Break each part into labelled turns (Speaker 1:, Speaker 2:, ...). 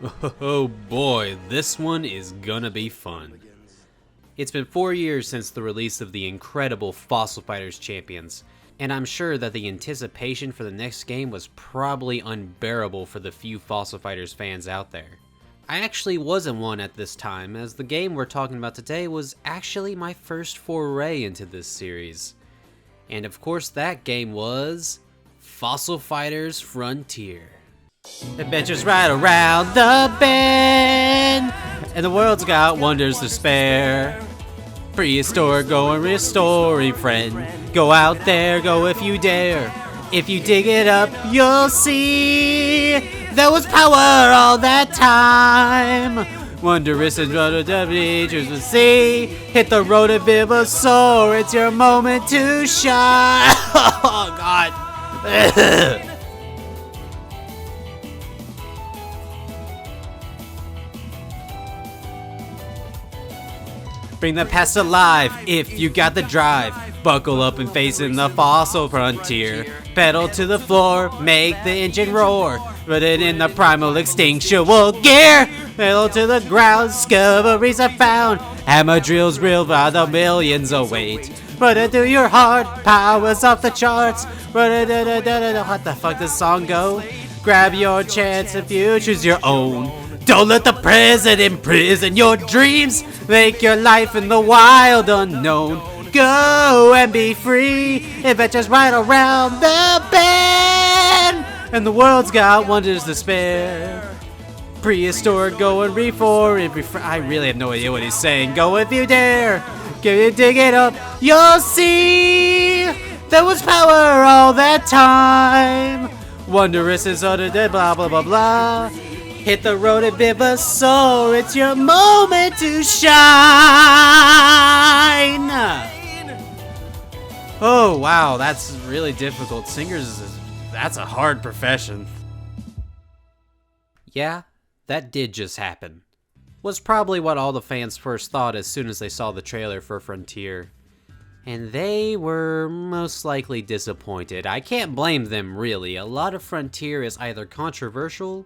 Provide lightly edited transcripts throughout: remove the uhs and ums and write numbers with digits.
Speaker 1: Oh boy, this one is gonna be fun. It's been 4 years since the release of the incredible Fossil Fighters Champions, and I'm sure that the anticipation for the next game was probably unbearable for the few Fossil Fighters fans out there. I actually wasn't one at this time, as the game we're talking about today was actually my first foray into this series. And of course that game was Fossil Fighters Frontier. Adventures right around the bend, and the world's got wonders to spare. Prehistoric, go and restoring friend. Go out there, go if you dare. If you dig it up, you'll see there was power all that time. Wondrous and features to see. Hit the road to Vivosaur, it's your moment to shine. Oh God. Bring the past alive if you got the drive. Buckle up and face in the fossil frontier. Pedal to the floor, make the engine roar. Put it in the primal extinctual gear. Pedal to the ground, discoveries are found. Hammer drills real by the millions await. Put it through your heart, powers off the charts. What the fuck does the song go? Grab your chance, the future's your own. Don't let the present imprison your dreams. Make your life in the wild unknown. Go and be free. Adventures right around the bend, and the world's got wonders to spare. Prehistoric, go and I really have no idea what he's saying. Go if you dare. Can you dig it up? You'll see there was power all that time. Wondrous is other than blah blah blah blah. Hit the road at Vivosaur, it's your moment to shine! Oh wow, that's really difficult. That's a hard profession. Yeah, that did just happen. Was probably what all the fans first thought as soon as they saw the trailer for Frontier. And they were most likely disappointed. I can't blame them really. A lot of Frontier is either controversial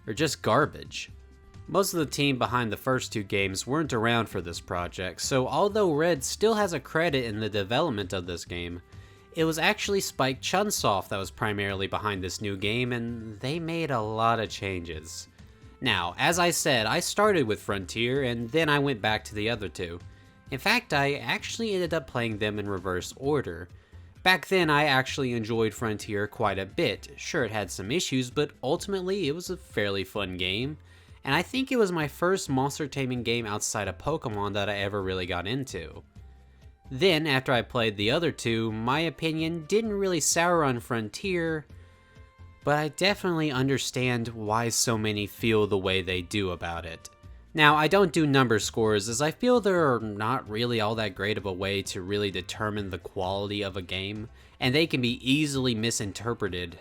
Speaker 1: or just garbage. Most of the team behind the first two games weren't around for this project, so although Red still has a credit in the development of this game, it was actually Spike Chunsoft that was primarily behind this new game, and they made a lot of changes. Now, as I said, I started with Frontier, and then I went back to the other two. In fact, I actually ended up playing them in reverse order. Back then, I actually enjoyed Frontier quite a bit. Sure, it had some issues, but ultimately, it was a fairly fun game. And I think it was my first monster taming game outside of Pokemon that I ever really got into. Then, after I played the other two, my opinion didn't really sour on Frontier, but I definitely understand why so many feel the way they do about it. Now, I don't do number scores as I feel they're not really all that great of a way to really determine the quality of a game, and they can be easily misinterpreted.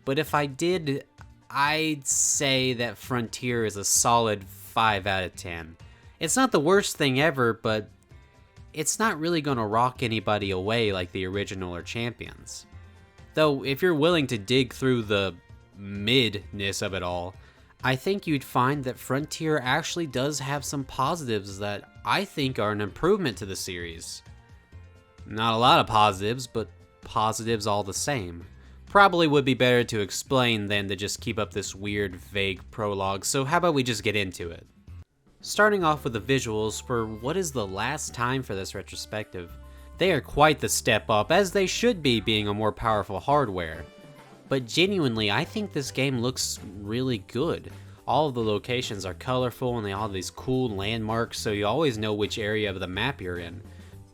Speaker 1: But if I did, I'd say that Frontier is a solid 5 out of 10. It's not the worst thing ever, but it's not really gonna rock anybody away like the original or Champions. Though, if you're willing to dig through the midness of it all, I think you'd find that Frontier actually does have some positives that I think are an improvement to the series. Not a lot of positives, but positives all the same. Probably would be better to explain than to just keep up this weird, vague prologue, so how about we just get into it? Starting off with the visuals for what is the last time for this retrospective. They are quite the step up, as they should be being a more powerful hardware. But genuinely, I think this game looks really good. All of the locations are colorful and they all have these cool landmarks, so you always know which area of the map you're in,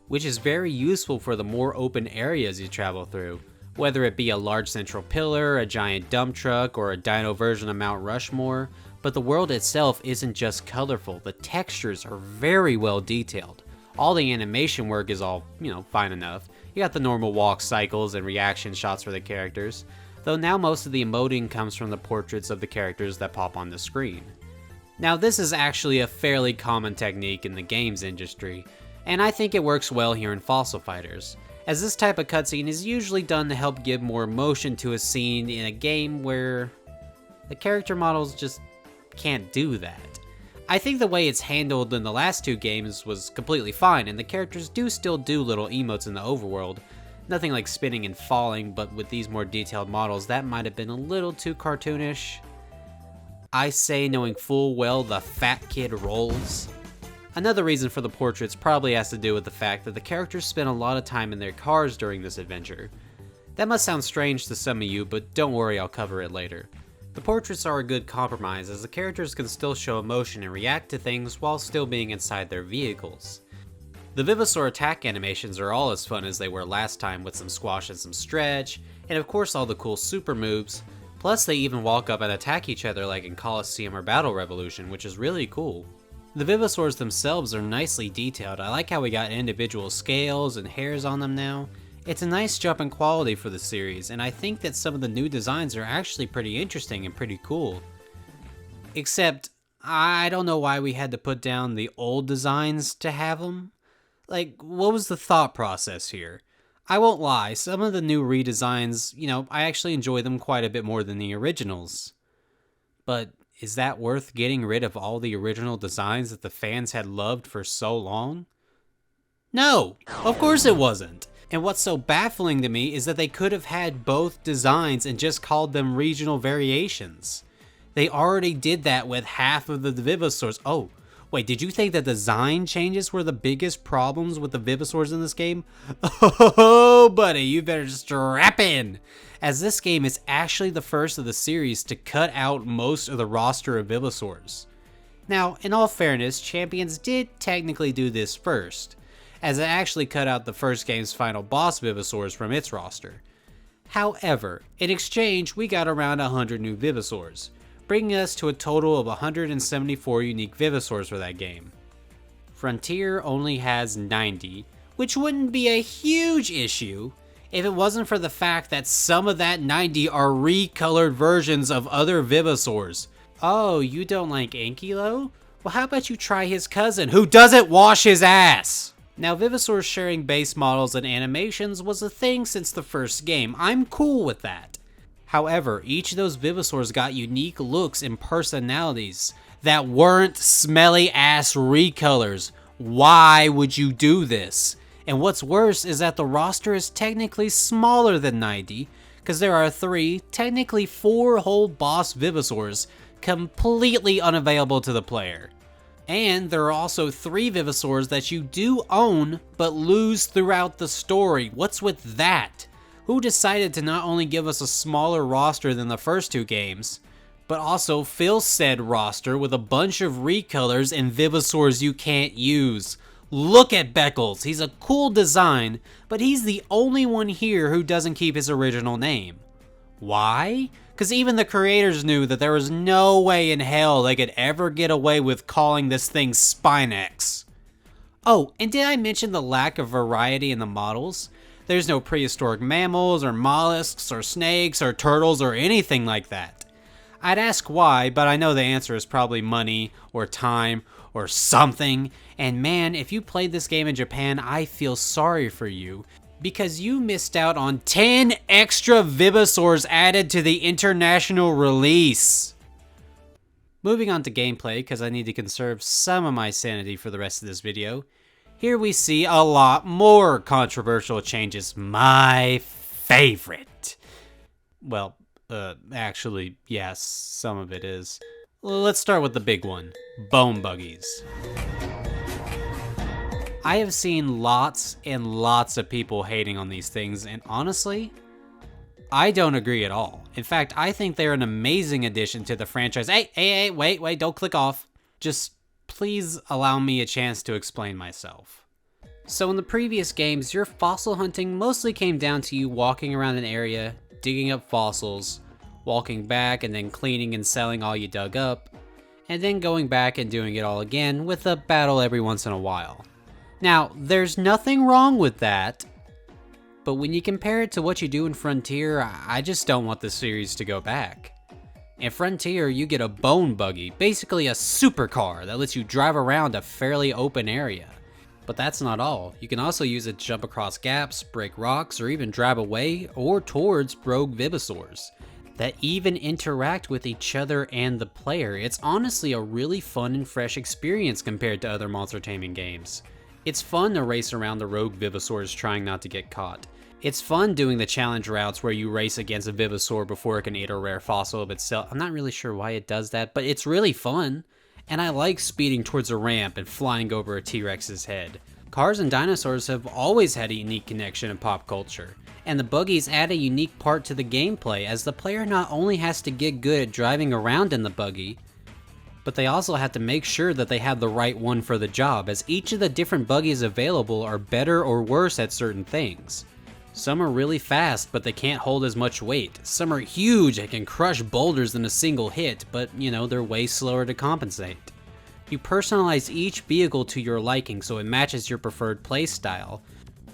Speaker 1: which is very useful for the more open areas you travel through, whether it be a large central pillar, a giant dump truck, or a dino version of Mount Rushmore. But the world itself isn't just colorful, the textures are very well detailed. All the animation work is all, fine enough. You got the normal walk cycles and reaction shots for the characters, though now most of the emoting comes from the portraits of the characters that pop on the screen. Now this is actually a fairly common technique in the games industry, and I think it works well here in Fossil Fighters, as this type of cutscene is usually done to help give more emotion to a scene in a game where the character models just can't do that. I think the way it's handled in the last 2 games was completely fine, and the characters do still do little emotes in the overworld. Nothing like spinning and falling, but with these more detailed models, that might have been a little too cartoonish. I say knowing full well the fat kid rolls. Another reason for the portraits probably has to do with the fact that the characters spend a lot of time in their cars during this adventure. That must sound strange to some of you, but don't worry, I'll cover it later. The portraits are a good compromise, as the characters can still show emotion and react to things while still being inside their vehicles. The Vivosaur attack animations are all as fun as they were last time, with some squash and some stretch, and of course all the cool super moves, plus they even walk up and attack each other like in Colosseum or Battle Revolution, which is really cool. The Vivosaurs themselves are nicely detailed. I like how we got individual scales and hairs on them now. It's a nice jump in quality for the series, and I think that some of the new designs are actually pretty interesting and pretty cool. Except, I don't know why we had to put down the old designs to have them. Like, what was the thought process here? I won't lie, some of the new redesigns, I actually enjoy them quite a bit more than the originals. But is that worth getting rid of all the original designs that the fans had loved for so long? No, of course it wasn't. And what's so baffling to me is that they could have had both designs and just called them regional variations. They already did that with half of the Vivosaurs. Oh, wait, did you think the design changes were the biggest problems with the Vivosaurs in this game? Oh, buddy, you better strap in, as this game is actually the first of the series to cut out most of the roster of Vivosaurs. Now, in all fairness, Champions did technically do this first, as it actually cut out the first game's final boss Vivosaurs from its roster. However, in exchange, we got around 100 new Vivosaurs, bringing us to a total of 174 unique Vivosaurs for that game. Frontier only has 90, which wouldn't be a huge issue if it wasn't for the fact that some of that 90 are recolored versions of other Vivosaurs. Oh, you don't like Ankylo? Well, how about you try his cousin, who doesn't wash his ass? Now, Vivosaur sharing base models and animations was a thing since the first game. I'm cool with that. However, each of those Vivosaurs got unique looks and personalities that weren't smelly ass recolors. Why would you do this? And what's worse is that the roster is technically smaller than 90, because there are 3, technically 4 whole boss Vivosaurs completely unavailable to the player. And there are also 3 Vivosaurs that you do own, but lose throughout the story. What's with that? Who decided to not only give us a smaller roster than the first 2 games, but also fill said roster with a bunch of recolors and Vivosaurs you can't use? Look at Beckles, he's a cool design, but he's the only one here who doesn't keep his original name. Why? Because even the creators knew that there was no way in hell they could ever get away with calling this thing Spinax. Oh, and did I mention the lack of variety in the models? There's no prehistoric mammals, or mollusks, or snakes, or turtles, or anything like that. I'd ask why, but I know the answer is probably money, or time, or something. And man, if you played this game in Japan, I feel sorry for you, because you missed out on 10 extra Vivosaurs added to the international release. Moving on to gameplay, because I need to conserve some of my sanity for the rest of this video. Here we see a lot more controversial changes. My favorite. Well, actually, yes, some of it is. Let's start with the big one, bone buggies. I have seen lots and lots of people hating on these things, and honestly, I don't agree at all. In fact, I think they're an amazing addition to the franchise. Hey, wait, don't click off. Just please allow me a chance to explain myself. So in the previous games, your fossil hunting mostly came down to you walking around an area, digging up fossils, walking back and then cleaning and selling all you dug up, and then going back and doing it all again with a battle every once in a while. Now, there's nothing wrong with that, but when you compare it to what you do in Frontier, I just don't want the series to go back. In Frontier, you get a bone buggy, basically a supercar that lets you drive around a fairly open area. But that's not all. You can also use it to jump across gaps, break rocks, or even drive away or towards rogue Vivosaurs. that even interact with each other and the player. It's honestly a really fun and fresh experience compared to other monster taming games. It's fun to race around the rogue Vivosaurs trying not to get caught. It's fun doing the challenge routes where you race against a Vivosaur before it can eat a rare fossil of itself. I'm not really sure why it does that, but it's really fun. And I like speeding towards a ramp and flying over a T-Rex's head. Cars and dinosaurs have always had a unique connection in pop culture, and the buggies add a unique part to the gameplay, as the player not only has to get good at driving around in the buggy, but they also have to make sure that they have the right one for the job, as each of the different buggies available are better or worse at certain things. Some are really fast, but they can't hold as much weight. Some are huge and can crush boulders in a single hit, but they're way slower to compensate. You personalize each vehicle to your liking so it matches your preferred playstyle.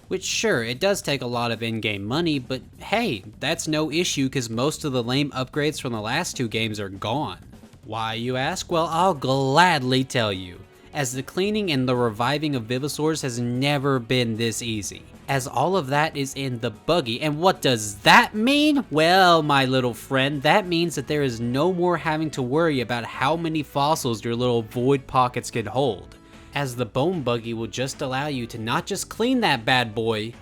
Speaker 1: Which sure, it does take a lot of in-game money, but hey, that's no issue because most of the lame upgrades from the last two games are gone. Why, you ask? Well, I'll gladly tell you, as the cleaning and the reviving of Vivosaurs has never been this easy, as all of that is in the buggy. And what does that mean? Well, my little friend, that means that there is no more having to worry about how many fossils your little void pockets can hold, as the bone buggy will just allow you to not just clean that bad boy,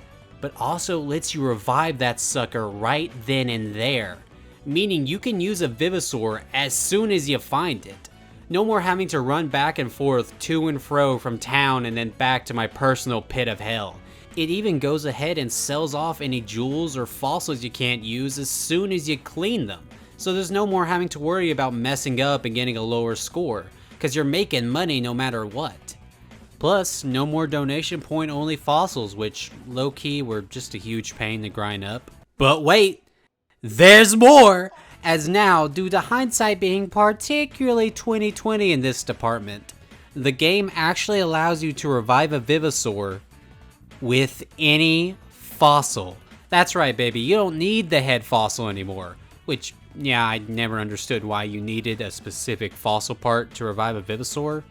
Speaker 1: but also lets you revive that sucker right then and there, meaning you can use a Vivosaur as soon as you find it. No more having to run back and forth to and fro from town and then back to my personal pit of hell. It even goes ahead and sells off any jewels or fossils you can't use as soon as you clean them. So there's no more having to worry about messing up and getting a lower score, because you're making money no matter what. Plus, no more donation point only fossils, which low-key were just a huge pain to grind up. But wait, there's more! As now, due to hindsight being particularly 2020 in this department, the game actually allows you to revive a Vivosaur with any fossil. That's right, baby, you don't need the head fossil anymore. Which, yeah, I never understood why you needed a specific fossil part to revive a Vivosaur.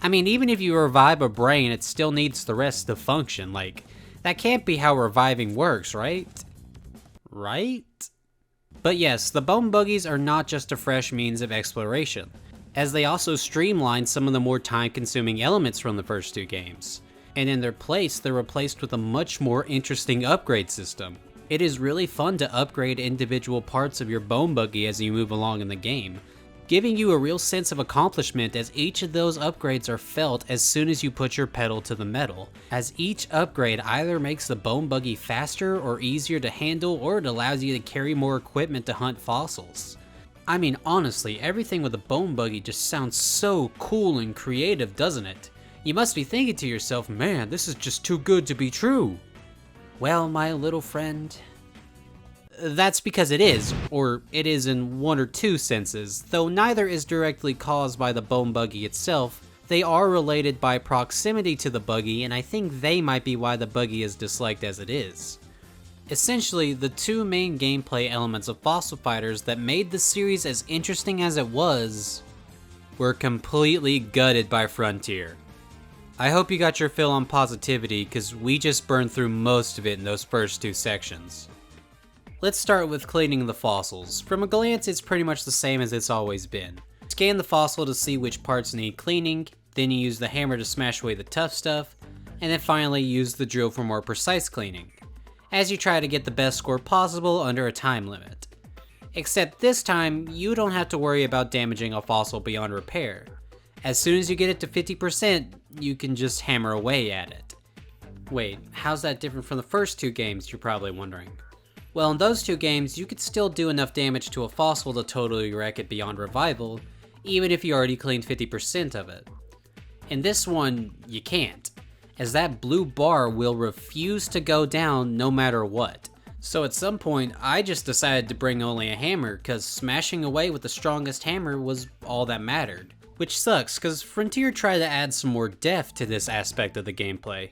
Speaker 1: I mean, even if you revive a brain, it still needs the rest to function. Like, that can't be how reviving works, right? Right? But yes, the bone buggies are not just a fresh means of exploration, as they also streamline some of the more time-consuming elements from the first two games. And in their place, they're replaced with a much more interesting upgrade system. It is really fun to upgrade individual parts of your bone buggy as you move along in the game, giving you a real sense of accomplishment as each of those upgrades are felt as soon as you put your pedal to the metal, as each upgrade either makes the bone buggy faster or easier to handle, or it allows you to carry more equipment to hunt fossils. I mean, honestly, everything with the bone buggy just sounds so cool and creative, doesn't it? You must be thinking to yourself, man, this is just too good to be true. Well, my little friend, that's because it is, or it is in one or two senses. Though neither is directly caused by the bone buggy itself, they are related by proximity to the buggy, and I think they might be why the buggy is disliked as it is. Essentially, the two main gameplay elements of Fossil Fighters that made the series as interesting as it was were completely gutted by Frontier. I hope you got your fill on positivity, because we just burned through most of it in those first two sections. Let's start with cleaning the fossils. From a glance, it's pretty much the same as it's always been. Scan the fossil to see which parts need cleaning, then you use the hammer to smash away the tough stuff, and then finally use the drill for more precise cleaning, as you try to get the best score possible under a time limit. Except this time, you don't have to worry about damaging a fossil beyond repair. As soon as you get it to 50%, you can just hammer away at it. Wait, how's that different from the first two games, you're probably wondering? Well, in those two games, you could still do enough damage to a fossil to totally wreck it beyond revival, even if you already cleaned 50% of it. In this one, you can't, as that blue bar will refuse to go down no matter what. So at some point, I just decided to bring only a hammer, cause smashing away with the strongest hammer was all that mattered. Which sucks, cause Frontier tried to add some more depth to this aspect of the gameplay.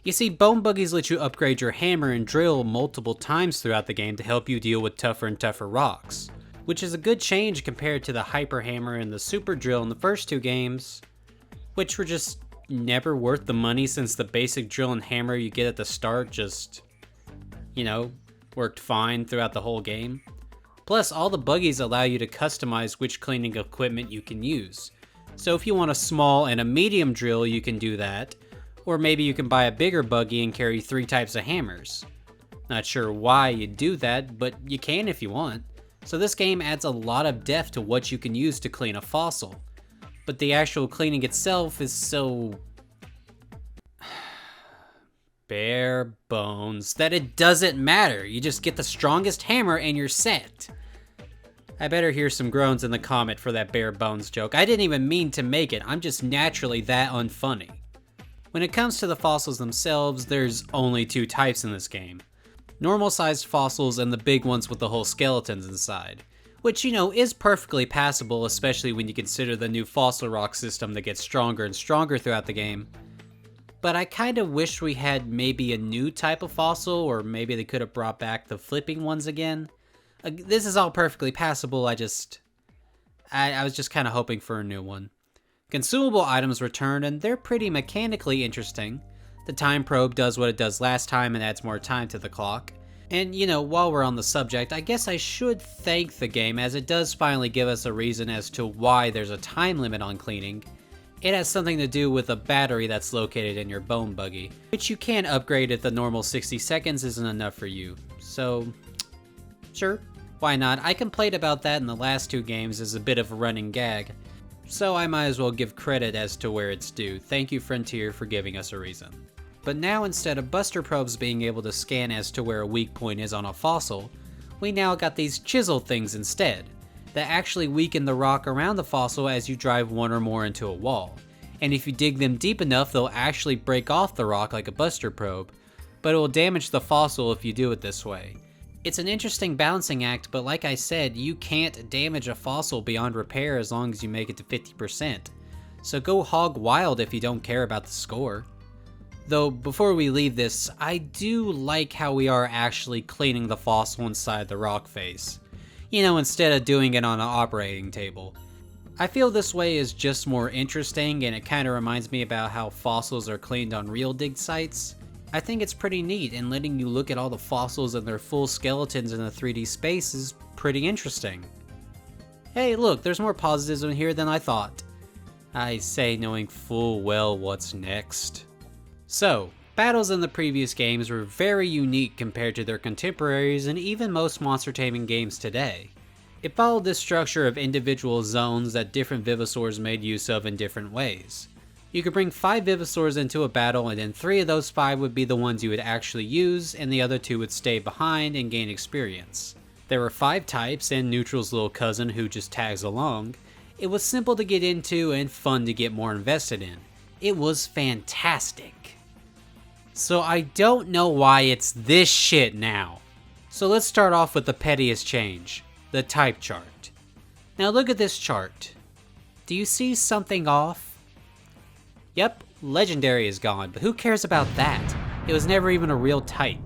Speaker 1: You see, bone buggies let you upgrade your hammer and drill multiple times throughout the game to help you deal with tougher and tougher rocks, which is a good change compared to the hyper hammer and the super drill in the first two games, which were just never worth the money since the basic drill and hammer you get at the start just, worked fine throughout the whole game. Plus, all the buggies allow you to customize which cleaning equipment you can use. So if you want a small and a medium drill, you can do that. Or maybe you can buy a bigger buggy and carry 3 types of hammers. Not sure why you do that, but you can if you want. So this game adds a lot of depth to what you can use to clean a fossil. But the actual cleaning itself is so bare bones that it doesn't matter. You just get the strongest hammer and you're set. I better hear some groans in the comment for that bare bones joke. I didn't even mean to make it. I'm just naturally that unfunny. When it comes to the fossils themselves, there's only 2 types in this game. Normal sized fossils and the big ones with the whole skeletons inside. Which, you know, is perfectly passable, especially when you consider the new fossil rock system that gets stronger and stronger throughout the game. But I kind of wish we had maybe a new type of fossil, or maybe they could have brought back the flipping ones again. This is all perfectly passable, I was just kind of hoping for a new one. Consumable items return, and they're pretty mechanically interesting. The time probe does what it does last time and adds more time to the clock. And, you know, while we're on the subject, I guess I should thank the game, as it does finally give us a reason as to why there's a time limit on cleaning. It has something to do with a battery that's located in your bone buggy, which you can upgrade if the normal 60 seconds isn't enough for you. So, sure, why not? I complained about that in the last 2 games as a bit of a running gag. So I might as well give credit as to where it's due. Thank you, Frontier, for giving us a reason. But now, instead of buster probes being able to scan as to where a weak point is on a fossil, we now got these chisel things instead, that actually weaken the rock around the fossil as you drive one or more into a wall. And if you dig them deep enough, they'll actually break off the rock like a buster probe, but it will damage the fossil if you do it this way. It's an interesting balancing act, but like I said, you can't damage a fossil beyond repair as long as you make it to 50%. So go hog wild if you don't care about the score. Though, before we leave this, I do like how we are actually cleaning the fossil inside the rock face. You know, instead of doing it on an operating table. I feel this way is just more interesting, and it kinda reminds me about how fossils are cleaned on real dig sites. I think it's pretty neat, and letting you look at all the fossils and their full skeletons in a 3D space is pretty interesting. Hey look, there's more positives in here than I thought. I say, knowing full well what's next. So, battles in the previous games were very unique compared to their contemporaries and even most monster taming games today. It followed this structure of individual zones that different Vivosaurs made use of in different ways. You could bring 5 Vivosaurs into a battle, and then 3 of those 5 would be the ones you would actually use, and the other 2 would stay behind and gain experience. There were 5 types, and Neutral's little cousin who just tags along. It was simple to get into and fun to get more invested in. It was fantastic. So I don't know why it's this shit now. So let's start off with the pettiest change, the type chart. Now look at this chart. Do you see something off? Yep, legendary is gone, but who cares about that? It was never even a real type.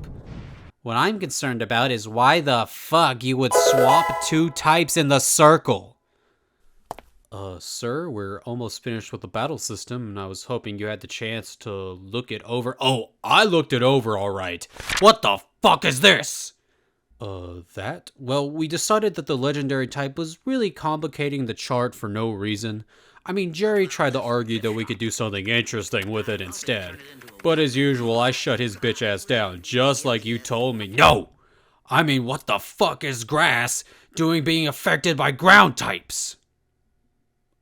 Speaker 1: What I'm concerned about is why the fuck you would swap 2 types in the circle. Sir, we're almost finished with the battle system, and I was hoping you had the chance to look it over. Oh, I looked it over, alright. What the fuck is this? That? Well, we decided that the legendary type was really complicating the chart for no reason. I mean, Jerry tried to argue that we could do something interesting with it instead. But as usual, I shut his bitch ass down, just like you told me. No! I mean, what the fuck is grass doing being affected by ground types?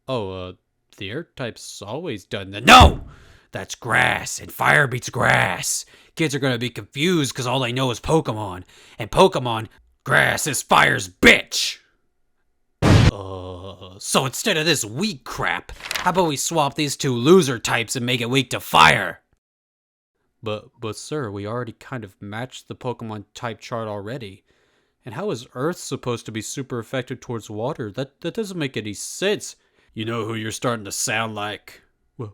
Speaker 1: Oh, the air type's always done that. No! That's grass, and fire beats grass. Kids are gonna be confused because all they know is Pokemon. And Pokemon, grass is fire's bitch! So instead of this weak crap, how about we swap these 2 loser types and make it weak to fire? But sir, we already kind of matched the Pokemon type chart already. And how is Earth supposed to be super effective towards water? That doesn't make any sense. You know who you're starting to sound like?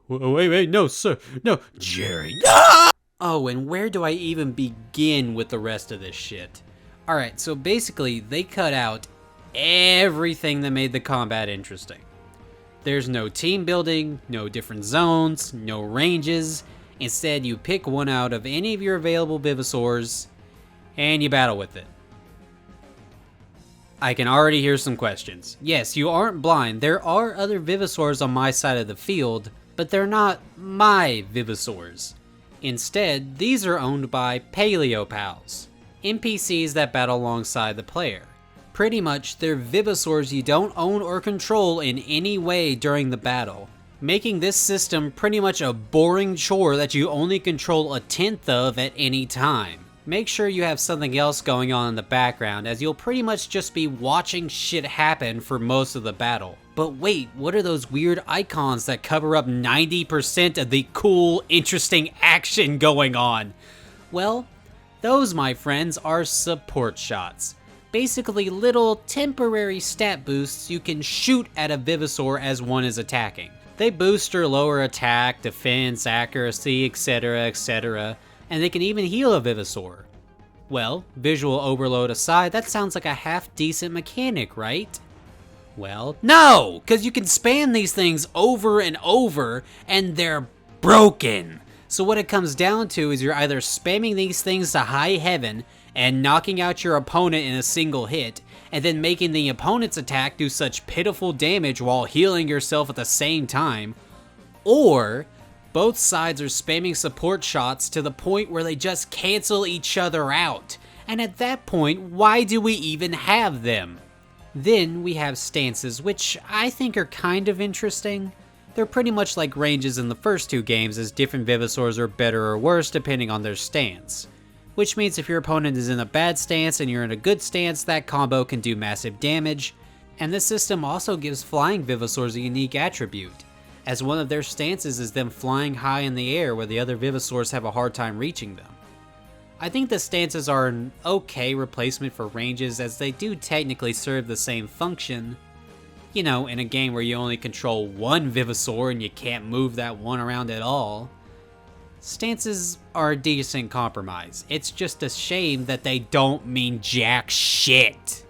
Speaker 1: Wait, no, sir, no, Jerry. No! Oh, and where do I even begin with the rest of this shit? Alright, so basically, they cut out everything that made the combat interesting. There's no team building, no different zones, no ranges. Instead, you pick one out of any of your available Vivosaurs, and you battle with it. I can already hear some questions. Yes, you aren't blind. There are other Vivosaurs on my side of the field, but they're not my Vivosaurs. Instead, these are owned by Paleopals, NPCs that battle alongside the player. Pretty much, they're Vivosaurs you don't own or control in any way during the battle, making this system pretty much a boring chore that you only control a tenth of at any time. Make sure you have something else going on in the background, as you'll pretty much just be watching shit happen for most of the battle. But wait, what are those weird icons that cover up 90% of the cool, interesting action going on? Well, those, my friends, are support shots. Basically little temporary stat boosts you can shoot at a Vivosaur as one is attacking. They boost or lower attack, defense, accuracy, etc, etc. And they can even heal a Vivosaur. Well, visual overload aside, that sounds like a half-decent mechanic, right? Well, no! Because you can spam these things over and over, and they're broken! So what it comes down to is you're either spamming these things to high heaven, and knocking out your opponent in a single hit, and then making the opponent's attack do such pitiful damage while healing yourself at the same time, or both sides are spamming support shots to the point where they just cancel each other out. And at that point, why do we even have them? Then we have stances, which I think are kind of interesting. They're pretty much like ranges in the first two games, as different Vivosaurs are better or worse depending on their stance. Which means if your opponent is in a bad stance and you're in a good stance, that combo can do massive damage. And this system also gives flying Vivosaurs a unique attribute, as one of their stances is them flying high in the air where the other Vivosaurs have a hard time reaching them. I think the stances are an okay replacement for ranges, as they do technically serve the same function. You know, in a game where you only control one Vivosaur and you can't move that one around at all. Stances are a decent compromise. It's just a shame that they don't mean jack shit.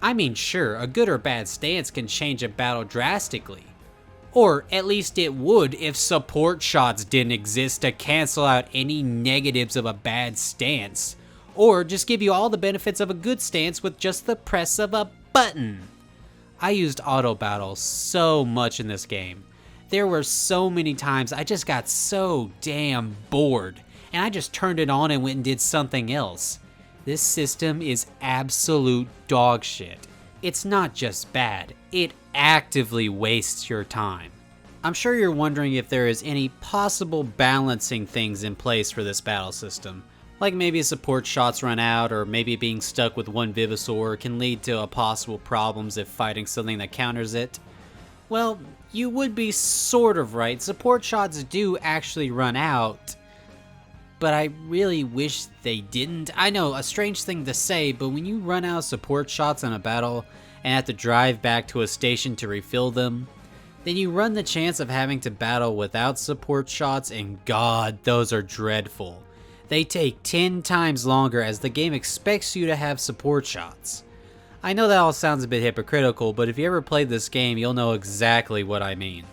Speaker 1: I mean, sure, a good or bad stance can change a battle drastically. Or at least it would if support shots didn't exist to cancel out any negatives of a bad stance. Or just give you all the benefits of a good stance with just the press of a button. I used auto battle so much in this game. There were so many times I just got so damn bored, and I just turned it on and went and did something else. This system is absolute dog shit. It's not just bad, it actively wastes your time. I'm sure you're wondering if there is any possible balancing things in place for this battle system. Like maybe support shots run out, or maybe being stuck with one Vivosaur can lead to possible problems if fighting something that counters it. Well, you would be sort of right. Support shots do actually run out, but I really wish they didn't. I know, a strange thing to say, but when you run out of support shots in a battle and have to drive back to a station to refill them, then you run the chance of having to battle without support shots, and god, those are dreadful. They take 10 times longer, as the game expects you to have support shots. I know that all sounds a bit hypocritical, but if you ever played this game, you'll know exactly what I mean.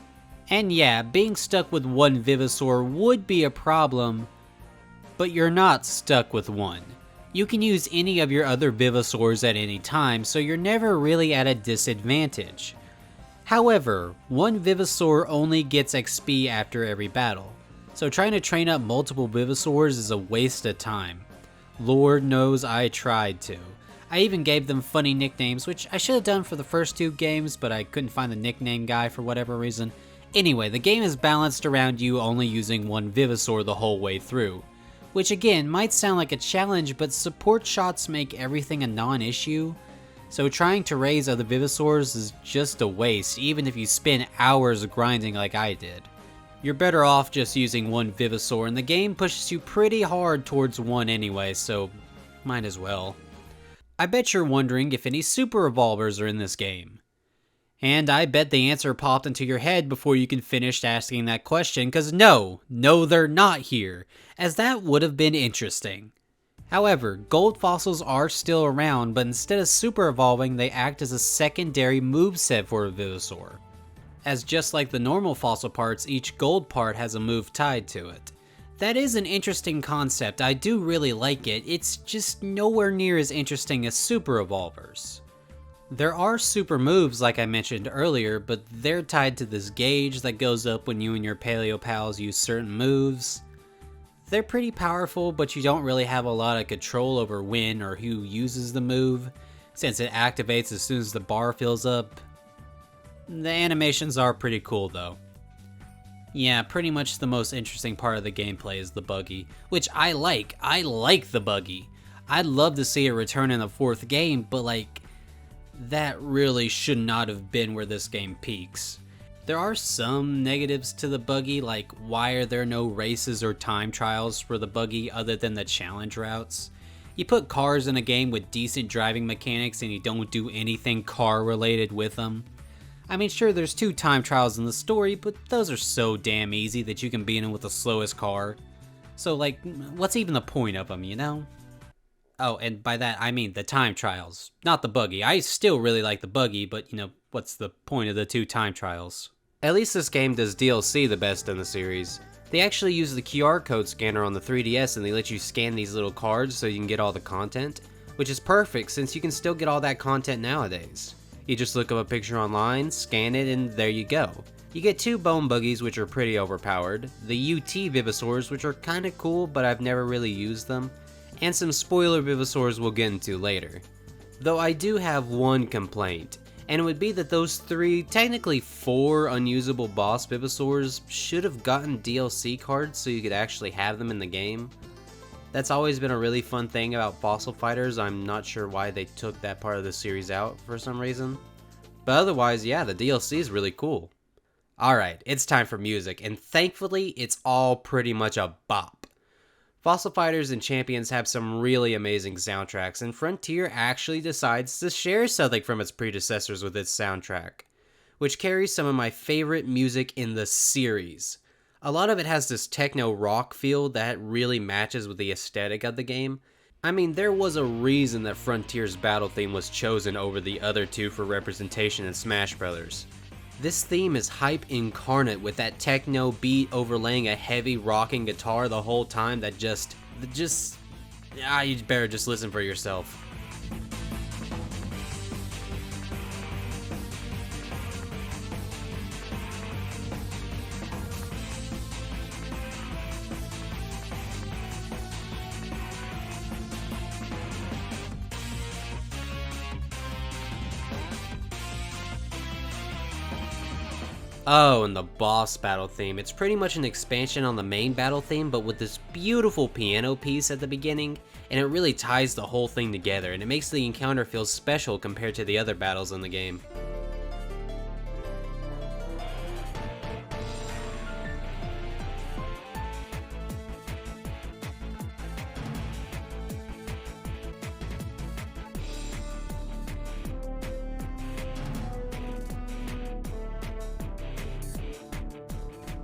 Speaker 1: And yeah, being stuck with one Vivosaur would be a problem, but you're not stuck with one. You can use any of your other Vivosaurs at any time, so you're never really at a disadvantage. However, one Vivosaur only gets XP after every battle, so trying to train up multiple Vivosaurs is a waste of time. Lord knows I tried to. I even gave them funny nicknames, which I should have done for the first two games, but I couldn't find the nickname guy for whatever reason. Anyway, the game is balanced around you only using one Vivosaur the whole way through, which again might sound like a challenge, but support shots make everything a non-issue, so trying to raise other Vivosaurs is just a waste, even if you spend hours grinding like I did. You're better off just using one Vivosaur, and the game pushes you pretty hard towards one anyway, so might as well. I bet you're wondering if any super evolvers are in this game. And I bet the answer popped into your head before you can finish asking that question, because no, they're not here, as that would have been interesting. However, gold fossils are still around, but instead of super evolving, they act as a secondary moveset for a Vivosaur. As just like the normal fossil parts, each gold part has a move tied to it. That is an interesting concept, I do really like it, it's just nowhere near as interesting as super evolvers. There are super moves like I mentioned earlier, but they're tied to this gauge that goes up when you and your paleo pals use certain moves. They're pretty powerful, but you don't really have a lot of control over when or who uses the move, since it activates as soon as the bar fills up. The animations are pretty cool though. Yeah, pretty much the most interesting part of the gameplay is the Buggy, which I like. I like the Buggy. I'd love to see it return in the 4th game, but like, that really should not have been where this game peaks. There are some negatives to the Buggy, like why are there no races or time trials for the Buggy other than the challenge routes? You put cars in a game with decent driving mechanics and you don't do anything car related with them. I mean, sure, there's 2 time trials in the story, but those are so damn easy that you can beat them with the slowest car. So like, what's even the point of them, you know? Oh, and by that I mean the time trials, not the Buggy. I still really like the Buggy, but you know, what's the point of the 2 time trials? At least this game does DLC the best in the series. They actually use the QR code scanner on the 3DS and they let you scan these little cards so you can get all the content, which is perfect since you can still get all that content nowadays. You just look up a picture online, scan it, and there you go. You get 2 bone buggies, which are pretty overpowered, the UT Vivosaurs, which are kinda cool but I've never really used them, and some spoiler Vivosaurs we'll get into later. Though I do have one complaint, and it would be that those 3, technically 4 unusable boss Vivosaurs should have gotten DLC cards so you could actually have them in the game. That's always been a really fun thing about Fossil Fighters. I'm not sure why they took that part of the series out for some reason. But otherwise, yeah, the DLC is really cool. Alright, it's time for music, and thankfully, it's all pretty much a bop. Fossil Fighters and Champions have some really amazing soundtracks, and Frontier actually decides to share something from its predecessors with its soundtrack, which carries some of my favorite music in the series. A lot of it has this techno rock feel that really matches with the aesthetic of the game. I mean, there was a reason that Frontier's battle theme was chosen over the other 2 for representation in Smash Bros. This theme is hype incarnate with that techno beat overlaying a heavy rocking guitar the whole time that you better just listen for yourself. Oh, and the boss battle theme. It's pretty much an expansion on the main battle theme, but with this beautiful piano piece at the beginning, and it really ties the whole thing together, and it makes the encounter feel special compared to the other battles in the game.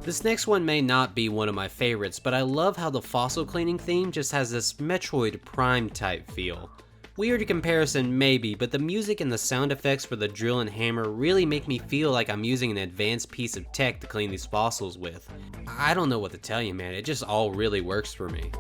Speaker 1: This next one may not be one of my favorites, but I love how the fossil cleaning theme just has this Metroid Prime type feel. Weird comparison maybe, but the music and the sound effects for the drill and hammer really make me feel like I'm using an advanced piece of tech to clean these fossils with. I don't know what to tell you, man, it just all really works for me.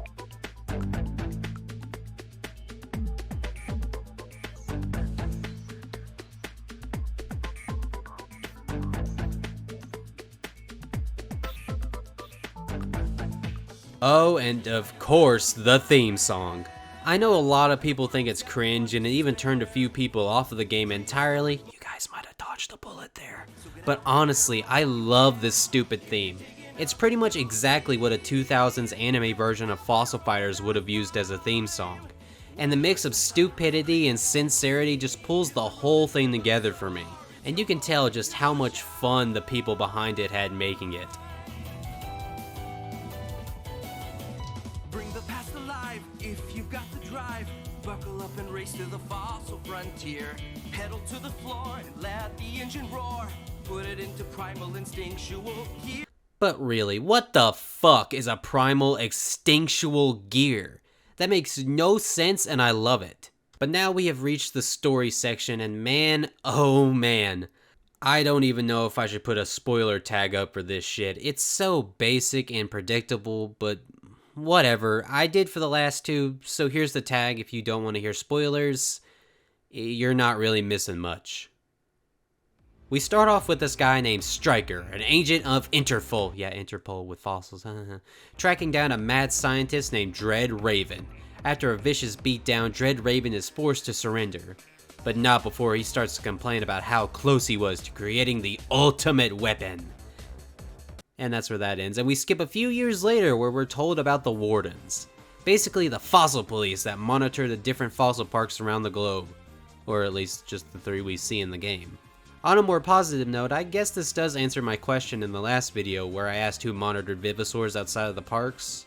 Speaker 1: Oh, and of course, the theme song. I know a lot of people think it's cringe, and it even turned a few people off of the game entirely. You guys might have dodged a bullet there. But honestly, I love this stupid theme. It's pretty much exactly what a 2000s anime version of Fossil Fighters would have used as a theme song. And the mix of stupidity and sincerity just pulls the whole thing together for me. And you can tell just how much fun the people behind it had making it.
Speaker 2: If you've got the drive, buckle up and race to the fossil frontier. Pedal to the floor and let the engine roar. Put it into primal instinctual gear.
Speaker 1: But really, what the fuck is a primal instinctual gear? That makes no sense and I love it. But now we have reached the story section and man, oh man. I don't even know if I should put a spoiler tag up for this shit. It's so basic and predictable, but whatever. I did for the last 2, so here's the tag if you don't want to hear spoilers. you're not really missing much. We start off with this guy named Stryker, an agent of Interpol. Yeah, Interpol with fossils. Tracking down a mad scientist named Dread Raven. After a vicious beatdown, Dread Raven is forced to surrender. But not before he starts to complain about how close he was to creating the ultimate weapon. And that's where that ends. And we skip a few years later where we're told about the Wardens. Basically the fossil police that monitor the different fossil parks around the globe. Or at least just the 3 we see in the game. On a more positive note, I guess this does answer my question in the last video where I asked who monitored Vivosaurs outside of the parks.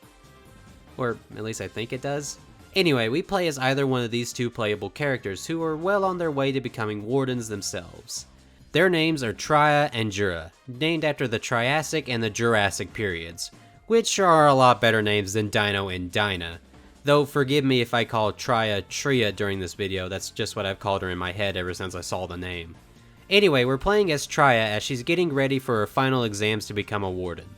Speaker 1: Or at least I think it does. Anyway, we play as either one of these 2 playable characters who are well on their way to becoming Wardens themselves. Their names are Tria and Jura, named after the Triassic and the Jurassic periods, which are a lot better names than Dino and Dinah. Though forgive me if I call Tria Tria during this video, that's just what I've called her in my head ever since I saw the name. Anyway, we're playing as Tria as she's getting ready for her final exams to become a Warden.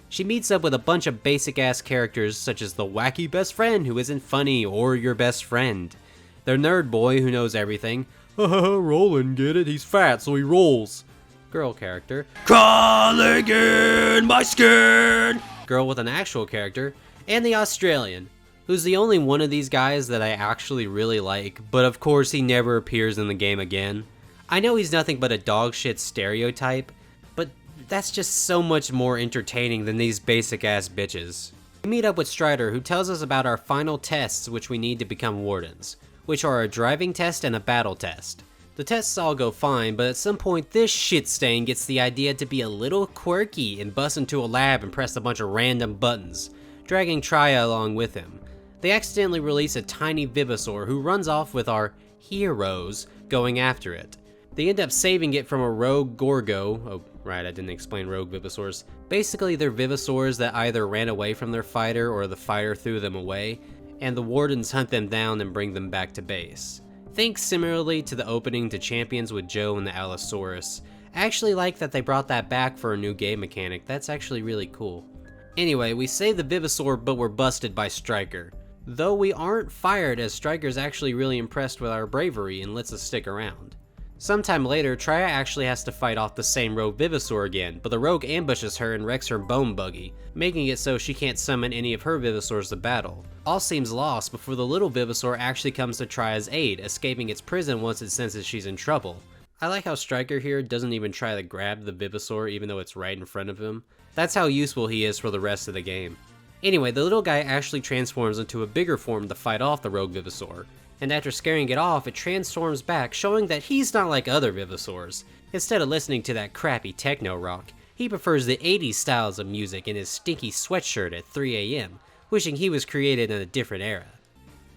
Speaker 1: She meets up with a bunch of basic ass characters such as the wacky best friend who isn't funny or your best friend. The nerd boy who knows everything. Rollin', get it? He's fat so he rolls. Girl character. Crawling in my skin! Girl with an actual character. And the Australian, who's the only one of these guys that I actually really like, but of course he never appears in the game again. I know he's nothing but a dogshit stereotype, but that's just so much more entertaining than these basic ass bitches. We meet up with Strider, who tells us about our final tests which we need to become Wardens, which are a driving test and a battle test. The tests all go fine, but at some point this shit stain gets the idea to be a little quirky and busts into a lab and press a bunch of random buttons, dragging Tria along with him. They accidentally release a tiny Vivosaur who runs off with our heroes going after it. They end up saving it from a rogue Gorgo. Oh, right, I didn't explain rogue Vivosaurs. Basically, they're Vivosaurs that either ran away from their fighter or the fighter threw them away, and the Wardens hunt them down and bring them back to base. Think similarly to the opening to Champions with Joe and the Allosaurus. I actually like that they brought that back for a new game mechanic. That's actually really cool. Anyway, we save the Vivosaur, but we're busted by Stryker. Though we aren't fired, as Stryker's actually really impressed with our bravery and lets us stick around. Sometime later, Tria actually has to fight off the same rogue Vivosaur again, but the rogue ambushes her and wrecks her bone buggy, making it so she can't summon any of her Vivosaurs to battle. All seems lost before the little Vivosaur actually comes to Tria's aid, escaping its prison once it senses she's in trouble. I like how Stryker here doesn't even try to grab the Vivosaur even though it's right in front of him. That's how useful he is for the rest of the game. Anyway, the little guy actually transforms into a bigger form to fight off the rogue Vivosaur. And after scaring it off, it transforms back, showing that he's not like other Vivosaurs. Instead of listening to that crappy techno rock, he prefers the 80s styles of music in his stinky sweatshirt at 3 AM, wishing he was created in a different era.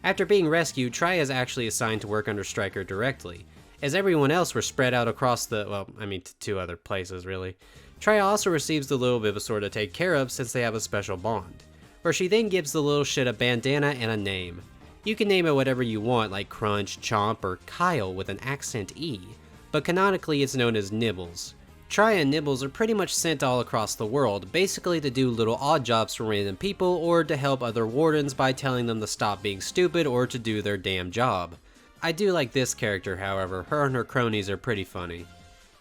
Speaker 1: After being rescued, Tria is actually assigned to work under Stryker directly, as everyone else were spread out across to 2 other places really. Tria also receives the little Vivosaur to take care of since they have a special bond, where she then gives the little shit a bandana and a name. You can name it whatever you want, like Crunch, Chomp, or Kyle with an accent E, but canonically it's known as Nibbles. Tria and Nibbles are pretty much sent all across the world, basically to do little odd jobs for random people or to help other Wardens by telling them to stop being stupid or to do their damn job. I do like this character, however. Her and her cronies are pretty funny.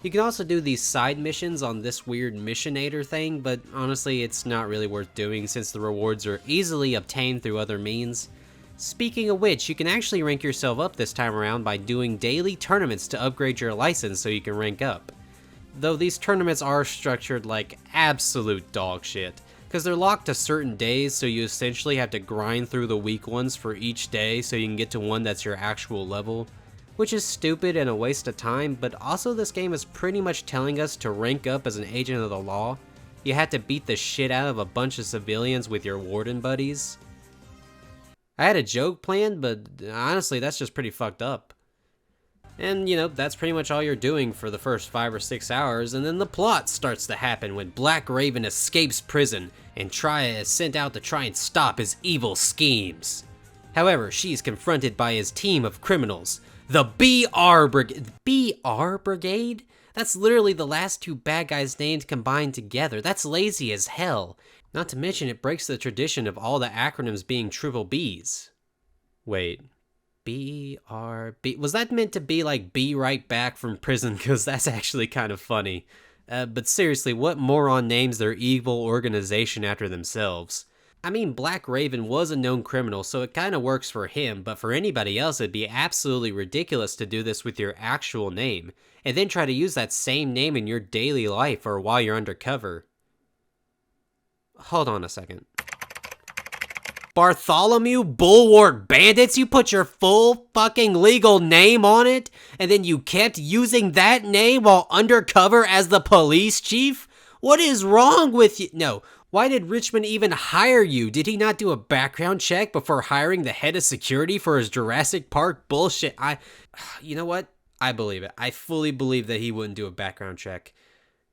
Speaker 1: You can also do these side missions on this weird missionator thing, but honestly it's not really worth doing since the rewards are easily obtained through other means. Speaking of which, you can actually rank yourself up this time around by doing daily tournaments to upgrade your license so you can rank up. Though these tournaments are structured like absolute dog shit, because they're locked to certain days, so you essentially have to grind through the weak ones for each day so you can get to one that's your actual level, which is stupid and a waste of time, but also this game is pretty much telling us to rank up as an agent of the law. You have to beat the shit out of a bunch of civilians with your warden buddies. I had a joke planned, but honestly that's just pretty fucked up. And you know, that's pretty much all you're doing for the first 5 or 6 hours, and then the plot starts to happen when Black Raven escapes prison and Tria is sent out to try and stop his evil schemes. However, she's confronted by his team of criminals, the BR Brigade. BR Brigade? That's literally the last 2 bad guys' names combined together. That's lazy as hell. Not to mention it breaks the tradition of all the acronyms being triple Bs. Wait, BRB. Was that meant to be like be right back from prison? Because that's actually kind of funny. But seriously, what moron names their evil organization after themselves? I mean, Black Raven was a known criminal, so it kind of works for him, but for anybody else, it'd be absolutely ridiculous to do this with your actual name, and then try to use that same name in your daily life or while you're undercover. Hold on a second. Bartholomew Bulwark Bandits? You put your full fucking legal name on it, and then you kept using that name while undercover as the police chief? What is wrong with you? No. Why did Richmond even hire you? Did he not do a background check before hiring the head of security for his Jurassic Park bullshit? You know what? I believe it. I fully believe that he wouldn't do a background check.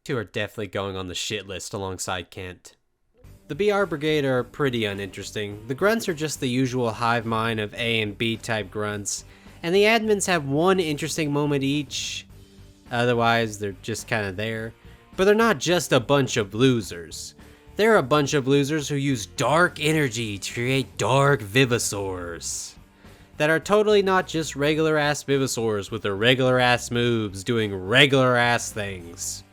Speaker 1: Two are definitely going on the shit list alongside Kent. The BR Brigade are pretty uninteresting. The grunts are just the usual hive mind of A and B type grunts, and the admins have one interesting moment each. Otherwise, they're just kind of there. But they're not just a bunch of losers. They're a bunch of losers who use dark energy to create dark Vivosaurs. That are totally not just regular ass Vivosaurs with their regular ass moves doing regular ass things.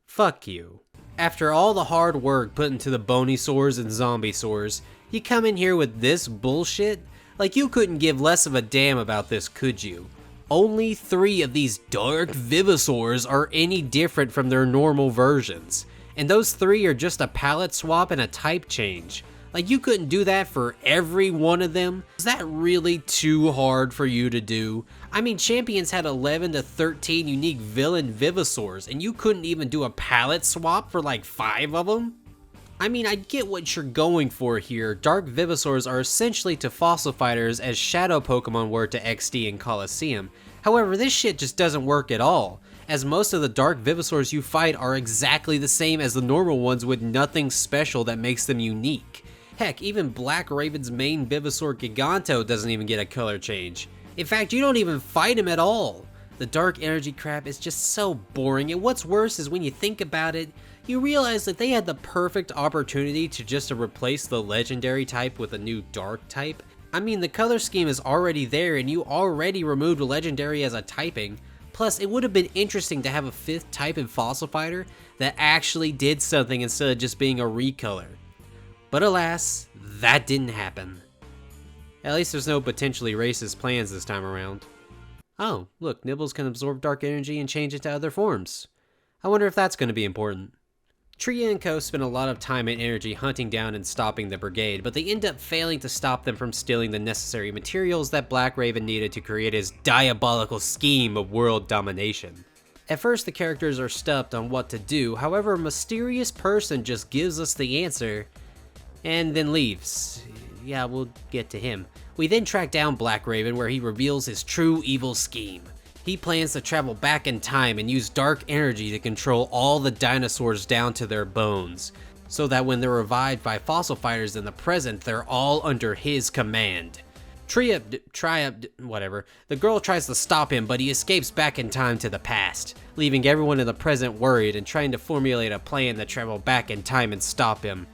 Speaker 1: Fuck you. After all the hard work put into the Bonysaurs and Zombiesaurs, you come in here with this bullshit? Like you couldn't give less of a damn about this, could you? Only 3 of these dark Vivosaurs are any different from their normal versions. And those 3 are just a palette swap and a type change. Like you couldn't do that for every one of them? Is that really too hard for you to do? I mean, Champions had 11 to 13 unique villain Vivosaurs, and you couldn't even do a palette swap for like 5 of them? I mean, I get what you're going for here. Dark Vivosaurs are essentially to fossil fighters as shadow Pokemon were to XD and Coliseum. However, this shit just doesn't work at all, as most of the Dark Vivosaurs you fight are exactly the same as the normal ones with nothing special that makes them unique. Heck, even Black Raven's main Vivosaur Giganto doesn't even get a color change. In fact, you don't even fight him at all. The dark energy crap is just so boring, and what's worse is when you think about it, you realize that they had the perfect opportunity to just replace the legendary type with a new dark type. I mean, the color scheme is already there and you already removed legendary as a typing. Plus, it would have been interesting to have a 5th type in Fossil Fighter that actually did something instead of just being a recolor. But alas, that didn't happen. At least there's no potentially racist plans this time around. Oh, look, Nibbles can absorb dark energy and change it to other forms. I wonder if that's going to be important. Tria and Co spend a lot of time and energy hunting down and stopping the brigade, but they end up failing to stop them from stealing the necessary materials that Black Raven needed to create his diabolical scheme of world domination. At first, the characters are stumped on what to do, however, a mysterious person just gives us the answer, and then leaves. Yeah, we'll get to him. We then track down Black Raven where he reveals his true evil scheme. He plans to travel back in time and use dark energy to control all the dinosaurs down to their bones, so that when they're revived by fossil fighters in the present, they're all under his command. Whatever. The girl tries to stop him, but he escapes back in time to the past, leaving everyone in the present worried and trying to formulate a plan to travel back in time and stop him.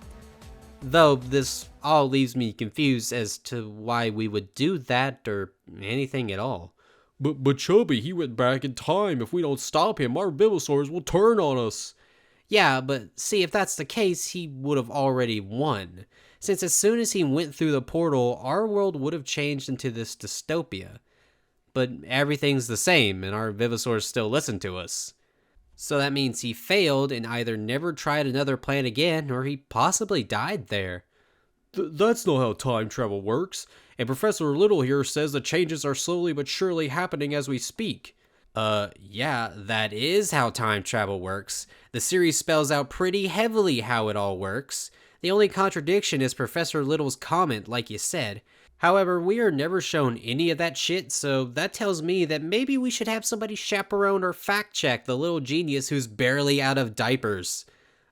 Speaker 1: Though this all leaves me confused as to why we would do that or anything at all.
Speaker 3: But Chubby, he went back in time. If we don't stop him, our Vivosaurs will turn on us.
Speaker 1: Yeah, but see, if that's the case, he would have already won. Since as soon as he went through the portal, our world would have changed into this dystopia. But everything's the same, and our Vivosaurs still listen to us. So that means he failed and either never tried another plan again, or he possibly died there.
Speaker 3: That's not how time travel works, and Professor Little here says the changes are slowly but surely happening as we speak.
Speaker 1: Yeah, that is how time travel works. The series spells out pretty heavily how it all works. The only contradiction is Professor Little's comment, like you said. However, we are never shown any of that shit, so that tells me that maybe we should have somebody chaperone or fact check the little genius who's barely out of diapers.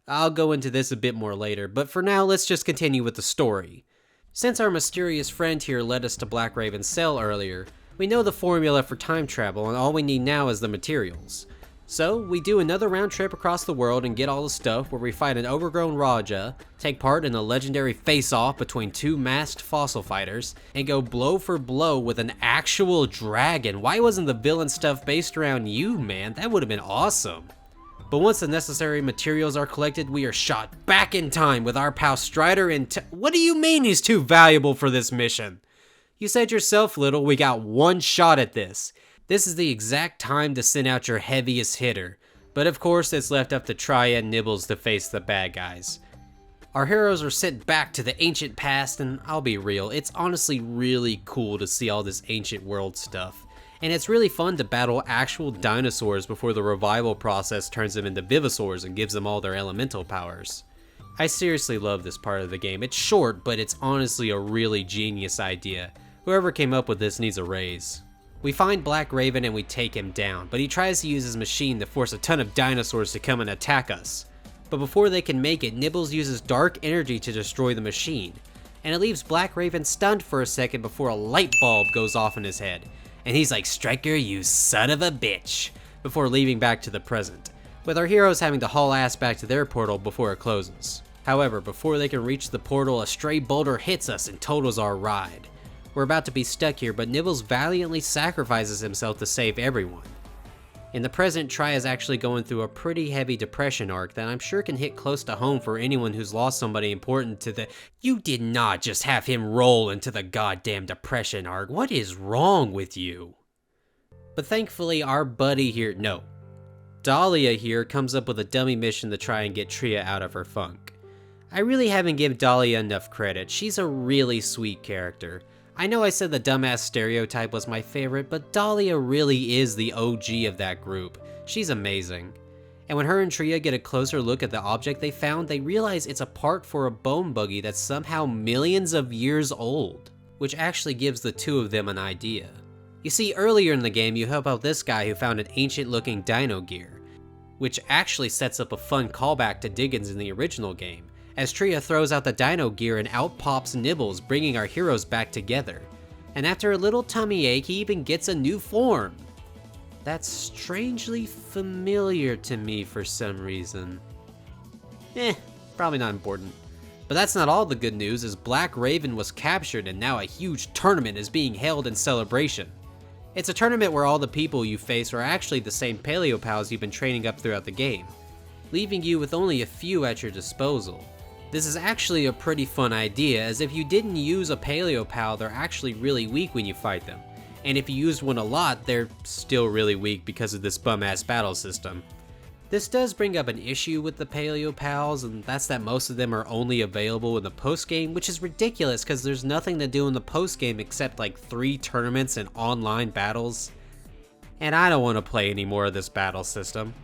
Speaker 1: I'll go into this a bit more later, but for now, let's just continue with the story. Since our mysterious friend here led us to Black Raven's cell earlier, we know the formula for time travel and all we need now is the materials. So, we do another round trip across the world and get all the stuff where we fight an overgrown Raja, take part in a legendary face-off between two masked fossil fighters, and go blow for blow with an actual dragon. Why wasn't the villain stuff based around you, man? That would have been awesome. But once the necessary materials are collected, we are shot back in time with our pal Strider and What do you mean he's too valuable for this mission? You said yourself, Little, we got one shot at this. This is the exact time to send out your heaviest hitter, but of course it's left up to Trya and Nibbles to face the bad guys. Our heroes are sent back to the ancient past, and I'll be real, it's honestly really cool to see all this ancient world stuff. And it's really fun to battle actual dinosaurs before the revival process turns them into Vivosaurs and gives them all their elemental powers. I seriously love this part of the game. It's short, but it's honestly a really genius idea. Whoever came up with this needs a raise. We find Black Raven and we take him down, but he tries to use his machine to force a ton of dinosaurs to come and attack us. But before they can make it, Nibbles uses dark energy to destroy the machine, and it leaves Black Raven stunned for a second before a light bulb goes off in his head. And he's like, "Striker, you son of a bitch," before leaving back to the present, with our heroes having to haul ass back to their portal before it closes. However, before they can reach the portal, a stray boulder hits us and totals our ride. We're about to be stuck here, but Nibbles valiantly sacrifices himself to save everyone. In the present, Trya is actually going through a pretty heavy depression arc that I'm sure can hit close to home for anyone who's lost somebody important to the— You did not just have him roll into the goddamn depression arc. What is wrong with you? But thankfully, our buddy here— no. Dahlia here comes up with a dummy mission to try and get Trya out of her funk. I really haven't given Dahlia enough credit. She's a really sweet character. I know I said the dumbass stereotype was my favorite, but Dahlia really is the OG of that group. She's amazing. And when her and Trya get a closer look at the object they found, they realize it's a part for a bone buggy that's somehow millions of years old, which actually gives the two of them an idea. You see, earlier in the game you help out this guy who found an ancient looking dino gear, which actually sets up a fun callback to Diggins in the original game, as Trya throws out the dino gear and out pops Nibbles, bringing our heroes back together. And after a little tummy ache, he even gets a new form. That's strangely familiar to me for some reason. Probably not important. But that's not all the good news, as Black Raven was captured and now a huge tournament is being held in celebration. It's a tournament where all the people you face are actually the same Paleopals you've been training up throughout the game, leaving you with only a few at your disposal. This is actually a pretty fun idea, as if you didn't use a Paleopal, they're actually really weak when you fight them. And if you use one a lot, they're still really weak because of this bum-ass battle system. This does bring up an issue with the Paleopals, and that's that most of them are only available in the post-game, which is ridiculous because there's nothing to do in the post-game except like 3 tournaments and online battles. And I don't want to play any more of this battle system.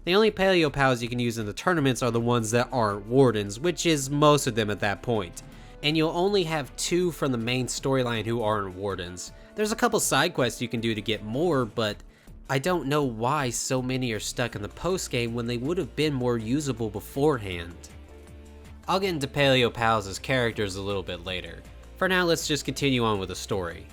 Speaker 1: The only Paleopals you can use in the tournaments are the ones that aren't Wardens, which is most of them at that point. And you'll only have 2 from the main storyline who aren't Wardens. There's a couple side quests you can do to get more, but I don't know why so many are stuck in the post-game when they would have been more usable beforehand. I'll get into Paleopals as characters a little bit later. For now, let's just continue on with the story.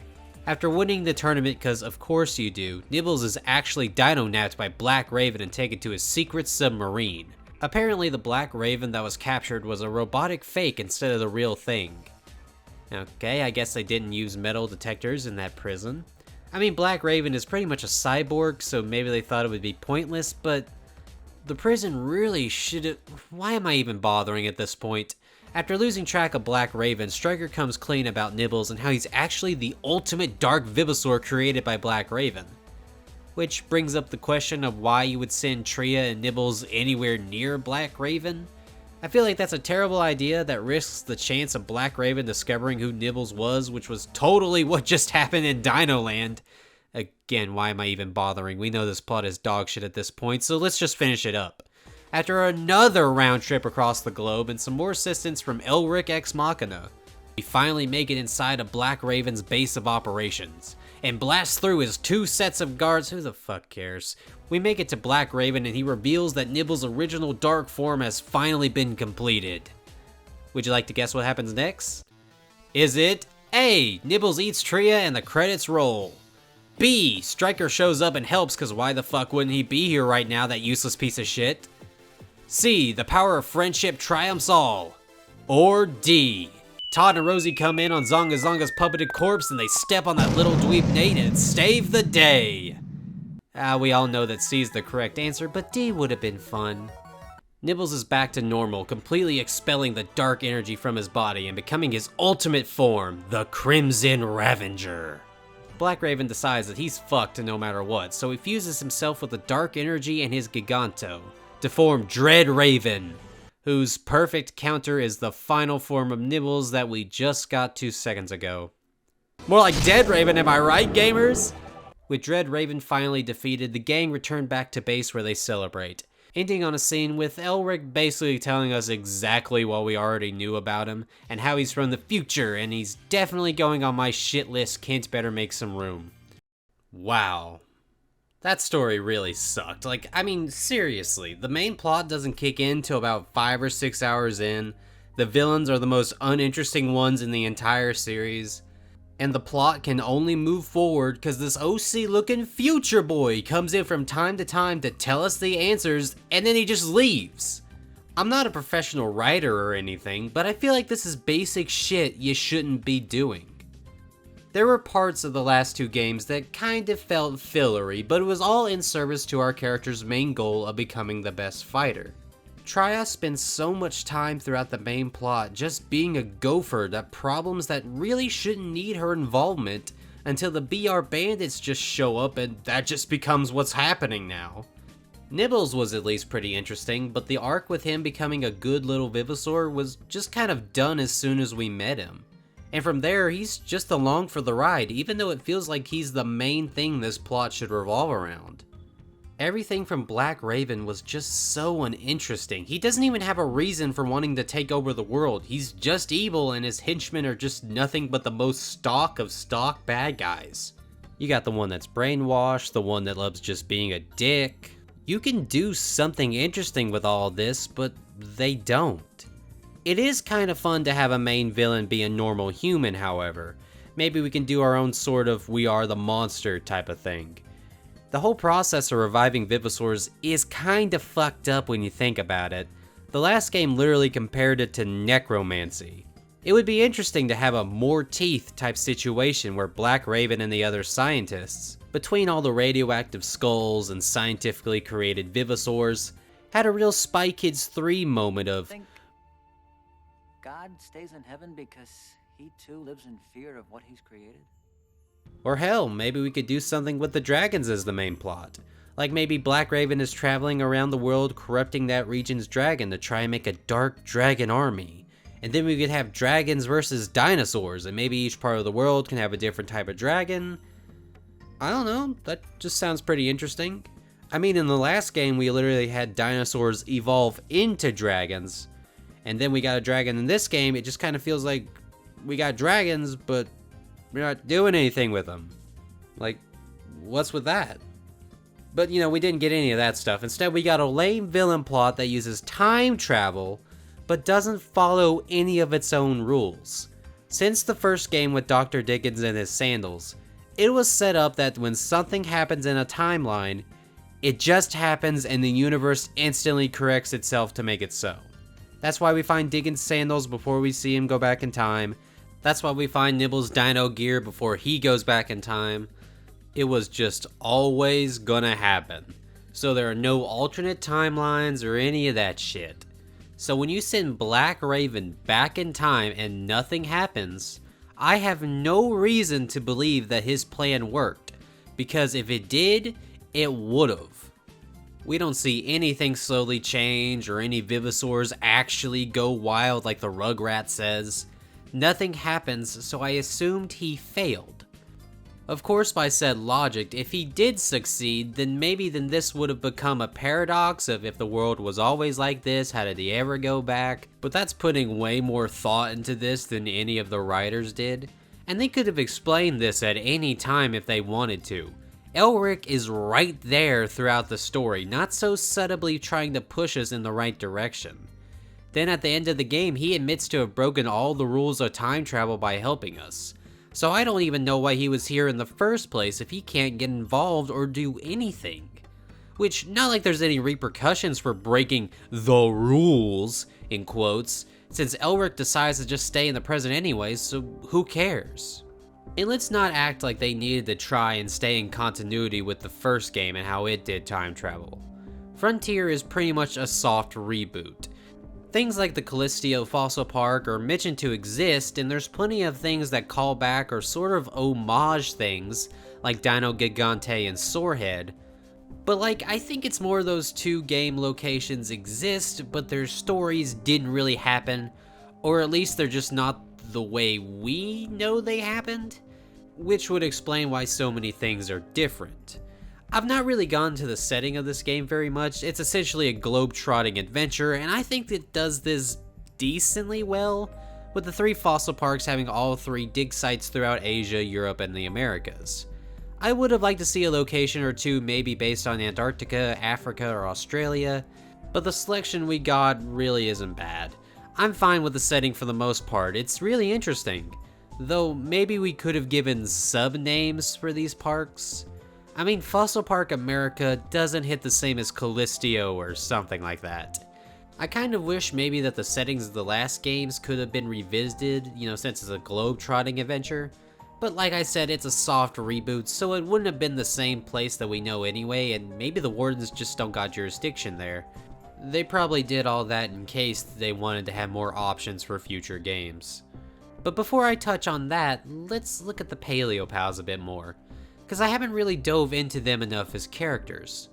Speaker 1: After winning the tournament, cause of course you do, Nibbles is actually dino-napped by Black Raven and taken to his secret submarine. Apparently the Black Raven that was captured was a robotic fake instead of the real thing. Okay, I guess they didn't use metal detectors in that prison. I mean, Black Raven is pretty much a cyborg, so maybe they thought it would be pointless, but the prison really should've— why am I even bothering at this point? After losing track of Black Raven, Striker comes clean about Nibbles and how he's actually the ultimate Dark Vivosaur created by Black Raven. Which brings up the question of why you would send Trya and Nibbles anywhere near Black Raven. I feel like that's a terrible idea that risks the chance of Black Raven discovering who Nibbles was, which was totally what just happened in Dino Land. Again, why am I even bothering? We know this plot is dog shit at this point, so let's just finish it up. After another round trip across the globe and some more assistance from Elric Ex Machina, we finally make it inside of Black Raven's base of operations, and blast through his 2 sets of guards— who the fuck cares? We make it to Black Raven and he reveals that Nibbles' original dark form has finally been completed. Would you like to guess what happens next? Is it A, Nibbles eats Trya and the credits roll? B. Stryker shows up and helps because why the fuck wouldn't he be here right now, that useless piece of shit? C. The power of friendship triumphs all. Or D. Todd and Rosie come in on Zonga Zonga's puppeted corpse and they step on that little dweeb Nate and save the day. We all know that C is the correct answer, but D would have been fun. Nibbles is back to normal, completely expelling the dark energy from his body and becoming his ultimate form, the Crimson Ravenger. Black Raven decides that he's fucked no matter what, so he fuses himself with the dark energy and his Giganto to form Dread Raven, whose perfect counter is the final form of Nibbles that we just got 2 seconds ago. More like Dead Raven, am I right, gamers? With Dread Raven finally defeated, the gang returned back to base where they celebrate, ending on a scene with Elric basically telling us exactly what we already knew about him, and how he's from the future, and he's definitely going on my shit list, Kent better make some room. Wow. That story really sucked. Like, I mean, seriously, the main plot doesn't kick in till about 5 or 6 hours in, the villains are the most uninteresting ones in the entire series, and the plot can only move forward because this OC looking future boy comes in from time to time to tell us the answers, and then he just leaves. I'm not a professional writer or anything, but I feel like this is basic shit you shouldn't be doing. There were parts of the last 2 games that kind of felt fillery, but it was all in service to our character's main goal of becoming the best fighter. Trios spends so much time throughout the main plot just being a gopher that problems that really shouldn't need her involvement until the BR bandits just show up and that just becomes what's happening now. Nibbles was at least pretty interesting, but the arc with him becoming a good little Vivosaur was just kind of done as soon as we met him. And from there, he's just along for the ride, even though it feels like he's the main thing this plot should revolve around. Everything from Black Raven was just so uninteresting. He doesn't even have a reason for wanting to take over the world. He's just evil and his henchmen are just nothing but the most stock of stock bad guys. You got the one that's brainwashed, the one that loves just being a dick. You can do something interesting with all this, but they don't. It is kind of fun to have a main villain be a normal human, however. Maybe we can do our own sort of we are the monster type of thing. The whole process of reviving Vivosaurs is kinda fucked up when you think about it. The last game literally compared it to necromancy. It would be interesting to have a more teeth type situation where Black Raven and the other scientists, between all the radioactive skulls and scientifically created Vivosaurs, had a real Spy Kids 3 moment of,
Speaker 4: Think God stays in heaven because he too lives in fear of what he's created?
Speaker 1: or hell, maybe we could do something with the dragons as the main plot. Like maybe Black Raven is traveling around the world corrupting that region's dragon to try and make a dark dragon army. And then we could have dragons versus dinosaurs, and maybe each part of the world can have a different type of dragon. I don't know, that just sounds pretty interesting. I mean, in the last game we literally had dinosaurs evolve into dragons, and then we got a dragon in this game. It just kind of feels like we got dragons, but we're not doing anything with them. Like, what's with that? But you know, we didn't get any of that stuff. Instead, we got a lame villain plot that uses time travel, but doesn't follow any of its own rules. Since the first game with Dr. Dickens and his sandals, it was set up that when something happens in a timeline, it just happens and the universe instantly corrects itself to make it so. That's why we find Dickens' sandals before we see him go back in time. That's why we find Nibbles' dino gear before he goes back in time. It was just always gonna happen. So there are no alternate timelines or any of that shit. So when you send Black Raven back in time and nothing happens, I have no reason to believe that his plan worked. Because if it did, it would've. We don't see anything slowly change or any Vivosaurs actually go wild like the Rugrat says. Nothing happens, so I assumed he failed. Of course, by said logic, if he did succeed, then this would have become a paradox of if the world was always like this, how did he ever go back? But that's putting way more thought into this than any of the writers did. And they could have explained this at any time if they wanted to. Elric is right there throughout the story, not so subtly trying to push us in the right direction. Then at the end of the game, he admits to have broken all the rules of time travel by helping us. So I don't even know why he was here in the first place if he can't get involved or do anything. Which, not like there's any repercussions for breaking the rules, in quotes, since Elric decides to just stay in the present anyways, so who cares? And let's not act like they needed to try and stay in continuity with the first game and how it did time travel. Frontier is pretty much a soft reboot. Things like the Callistio Fossil Park are mentioned to exist, and there's plenty of things that call back or sort of homage things, like Dino Gigante and Sorehead. But I think it's more those two game locations exist, but their stories didn't really happen, or at least they're just not the way we know they happened, which would explain why so many things are different. I've not really gone to the setting of this game very much. It's essentially a globe-trotting adventure, and I think it does this decently well, with the 3 fossil parks having all 3 dig sites throughout Asia, Europe, and the Americas. I would have liked to see a location or two maybe based on Antarctica, Africa, or Australia, but the selection we got really isn't bad. I'm fine with the setting for the most part. It's really interesting, though maybe we could have given sub-names for these parks. I mean, Fossil Park America doesn't hit the same as Callistio or something like that. I kind of wish maybe that the settings of the last games could have been revisited, since it's a globe-trotting adventure. But like I said, it's a soft reboot, so it wouldn't have been the same place that we know anyway, and maybe the Wardens just don't got jurisdiction there. They probably did all that in case they wanted to have more options for future games. But before I touch on that, let's look at the Paleo Pals a bit more, because I haven't really dove into them enough as characters.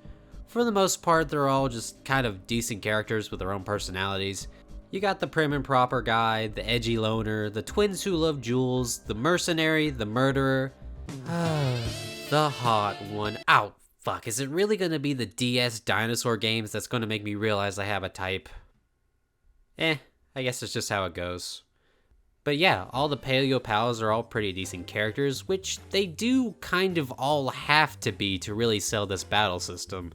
Speaker 1: For the most part, they're all just kind of decent characters with their own personalities. You got the prim and proper guy, the edgy loner, the twins who love jewels, the mercenary, the murderer, the hot one. Ow, fuck, is it really gonna be the DS dinosaur games that's gonna make me realize I have a type? I guess it's just how it goes. But yeah, all the Paleo Pals are all pretty decent characters, which they do kind of all have to be to really sell this battle system.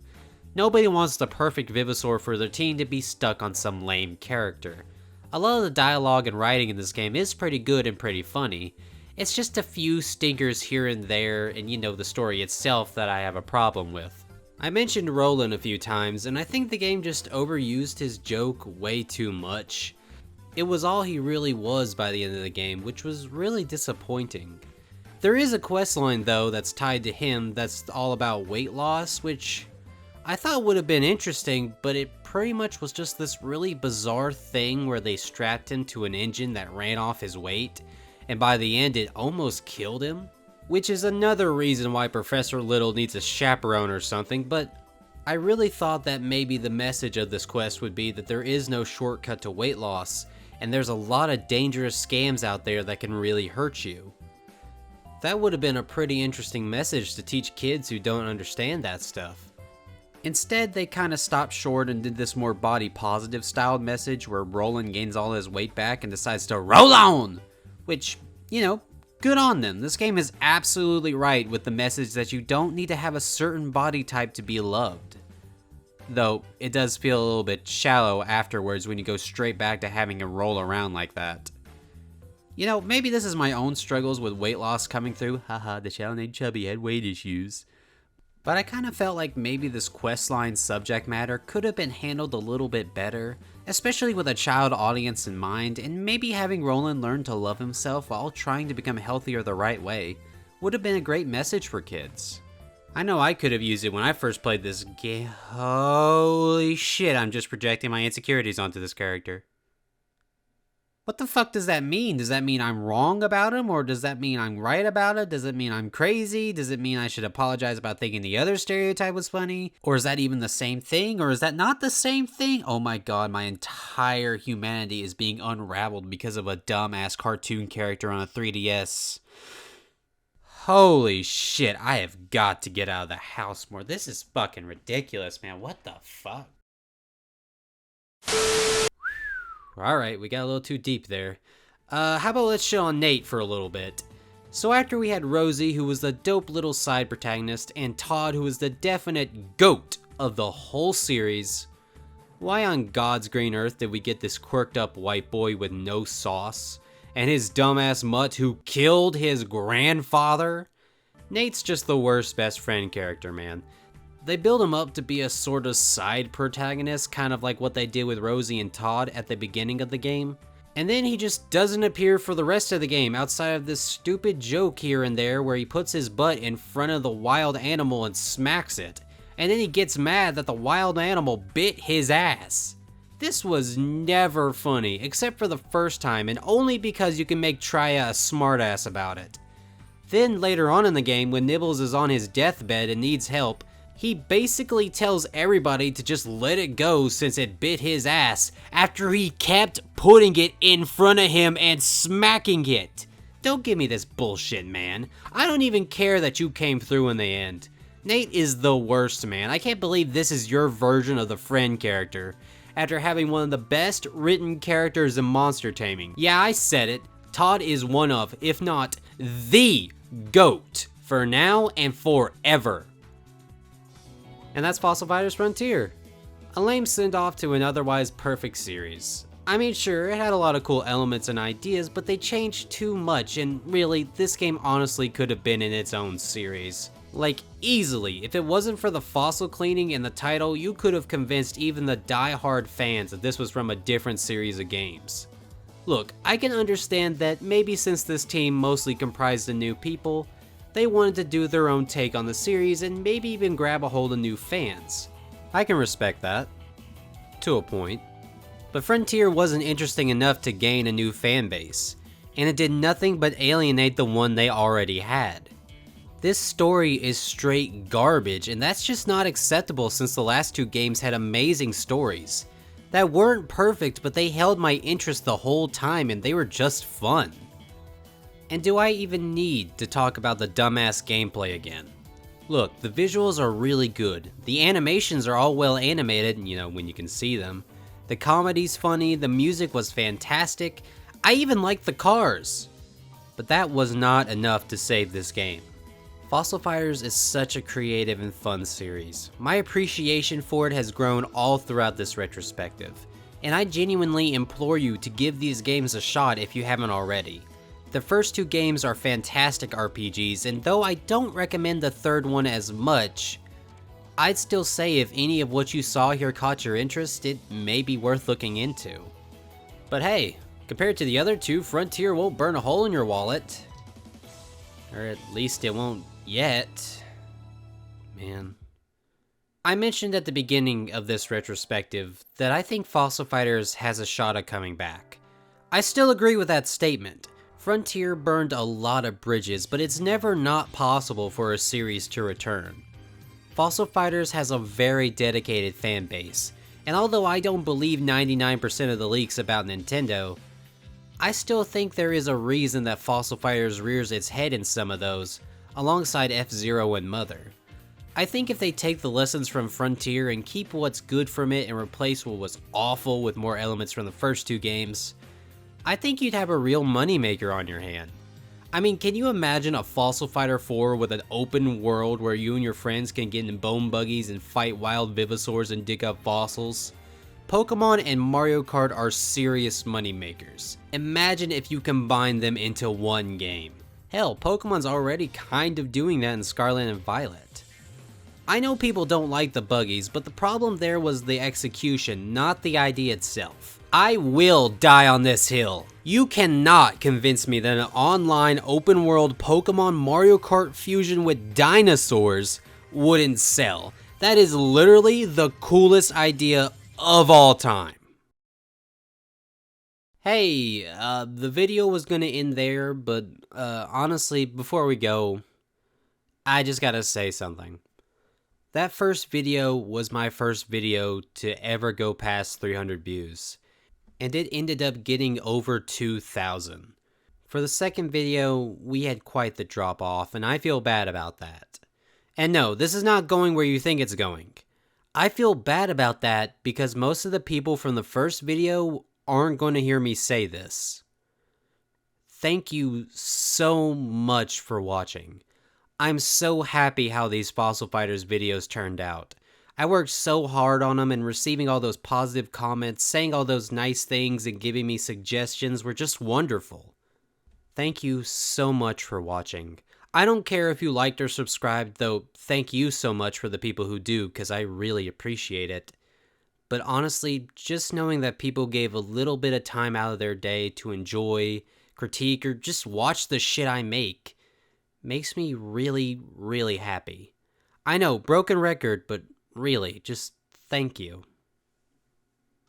Speaker 1: Nobody wants the perfect Vivosaur for their team to be stuck on some lame character. A lot of the dialogue and writing in this game is pretty good and pretty funny. It's just a few stinkers here and there, and the story itself that I have a problem with. I mentioned Roland a few times, and I think the game just overused his joke way too much. It was all he really was by the end of the game, which was really disappointing. There is a questline though that's tied to him that's all about weight loss, which I thought would have been interesting, but it pretty much was just this really bizarre thing where they strapped him to an engine that ran off his weight, and by the end it almost killed him. Which is another reason why Professor Little needs a chaperone or something, but I really thought that maybe the message of this quest would be that there is no shortcut to weight loss, and there's a lot of dangerous scams out there that can really hurt you. That would have been a pretty interesting message to teach kids who don't understand that stuff. Instead, they kind of stopped short and did this more body positive styled message where Roland gains all his weight back and decides to roll on! Which, good on them. This game is absolutely right with the message that you don't need to have a certain body type to be loved. Though, it does feel a little bit shallow afterwards when you go straight back to having him roll around like that. Maybe this is my own struggles with weight loss coming through. Haha, the challenging chubby had weight issues. But I kind of felt like maybe this questline subject matter could have been handled a little bit better, especially with a child audience in mind, and maybe having Roland learn to love himself while trying to become healthier the right way would have been a great message for kids. I know I could have used it when I first played this game. Holy shit, I'm just projecting my insecurities onto this character. What the fuck does that mean? Does that mean I'm wrong about him? Or does that mean I'm right about it? Does it mean I'm crazy? Does it mean I should apologize about thinking the other stereotype was funny? Or is that even the same thing? Or is that not the same thing? Oh my god, my entire humanity is being unraveled because of a dumbass cartoon character on a 3DS. Holy shit, I have got to get out of the house more. This is fucking ridiculous, man. What the fuck? Alright, we got a little too deep there. How about let's chill on Nate for a little bit. So after we had Rosie, who was the dope little side protagonist, and Todd, who was the definite GOAT of the whole series, why on God's green earth did we get this quirked up white boy with no sauce? and his dumbass mutt who killed his grandfather. Nate's just the worst best friend character, man. They build him up to be a sort of side protagonist, kind of like what they did with Rosie and Todd at the beginning of the game. And then he just doesn't appear for the rest of the game outside of this stupid joke here and there where he puts his butt in front of the wild animal and smacks it. And then he gets mad that the wild animal bit his ass. This was never funny, except for the first time, and only because you can make Trya a smartass about it. Then later on in the game, when Nibbles is on his deathbed and needs help, he basically tells everybody to just let it go since it bit his ass after he kept putting it in front of him and smacking it. Don't give me this bullshit, man. I don't even care that you came through in the end. Nate is the worst, man. I can't believe this is your version of the friend character after having one of the best written characters in monster taming. Yeah, I said it. Todd is one of, if not the GOAT for now and forever. And that's Fossil Fighters Frontier. A lame send-off to an otherwise perfect series. I mean, sure, it had a lot of cool elements and ideas, but they changed too much, and really, this game honestly could have been in its own series. Like, easily. If it wasn't for the fossil cleaning in the title, you could have convinced even the die-hard fans that this was from a different series of games. Look, I can understand that maybe since this team mostly comprised of new people, they wanted to do their own take on the series and maybe even grab a hold of new fans. I can respect that. To a point. But Frontier wasn't interesting enough to gain a new fan base, and it did nothing but alienate the one they already had. This story is straight garbage, and that's just not acceptable since the last two games had amazing stories. That weren't perfect, but they held my interest the whole time and they were just fun. And do I even need to talk about the dumbass gameplay again? Look, the visuals are really good. The animations are all well animated, when you can see them. The comedy's funny, the music was fantastic. I even liked the cars. But that was not enough to save this game. Fossil Fighters is such a creative and fun series. My appreciation for it has grown all throughout this retrospective. And I genuinely implore you to give these games a shot if you haven't already. The first two games are fantastic RPGs, and though I don't recommend the third one as much, I'd still say if any of what you saw here caught your interest, it may be worth looking into. But hey, compared to the other two, Frontier won't burn a hole in your wallet. Or at least it won't yet. Man. I mentioned at the beginning of this retrospective that I think Fossil Fighters has a shot at coming back. I still agree with that statement. Frontier burned a lot of bridges, but it's never not possible for a series to return. Fossil Fighters has a very dedicated fan base, and although I don't believe 99% of the leaks about Nintendo, I still think there is a reason that Fossil Fighters rears its head in some of those, alongside F-Zero and Mother. I think if they take the lessons from Frontier and keep what's good from it and replace what was awful with more elements from the first two games, I think you'd have a real moneymaker on your hand. I mean, can you imagine a Fossil Fighter 4 with an open world where you and your friends can get in bone buggies and fight wild Vivosaurs and dig up fossils? Pokemon and Mario Kart are serious moneymakers. Imagine if you combine them into one game. Hell, Pokemon's already kind of doing that in Scarlet and Violet. I know people don't like the buggies, but the problem there was the execution, not the idea itself. I will die on this hill. You cannot convince me that an online open world Pokemon Mario Kart fusion with dinosaurs wouldn't sell. That is literally the coolest idea of all time. Hey, the video was gonna end there, but honestly, before we go, I just gotta say something. That first video was my first video to ever go past 300 views. And it ended up getting over 2,000. For the second video, we had quite the drop off, and I feel bad about that. And no, this is not going where you think it's going. I feel bad about that because most of the people from the first video aren't going to hear me say this. Thank you so much for watching. I'm so happy how these Fossil Fighters videos turned out. I worked so hard on them, and receiving all those positive comments, saying all those nice things, and giving me suggestions were just wonderful. thank you so much for watching. I don't care if you liked or subscribed, though thank you so much for the people who do, because I really appreciate it. But honestly, just knowing that people gave a little bit of time out of their day to enjoy, critique, or just watch the shit I make makes me really, really happy. I know, broken record, but really, just thank you.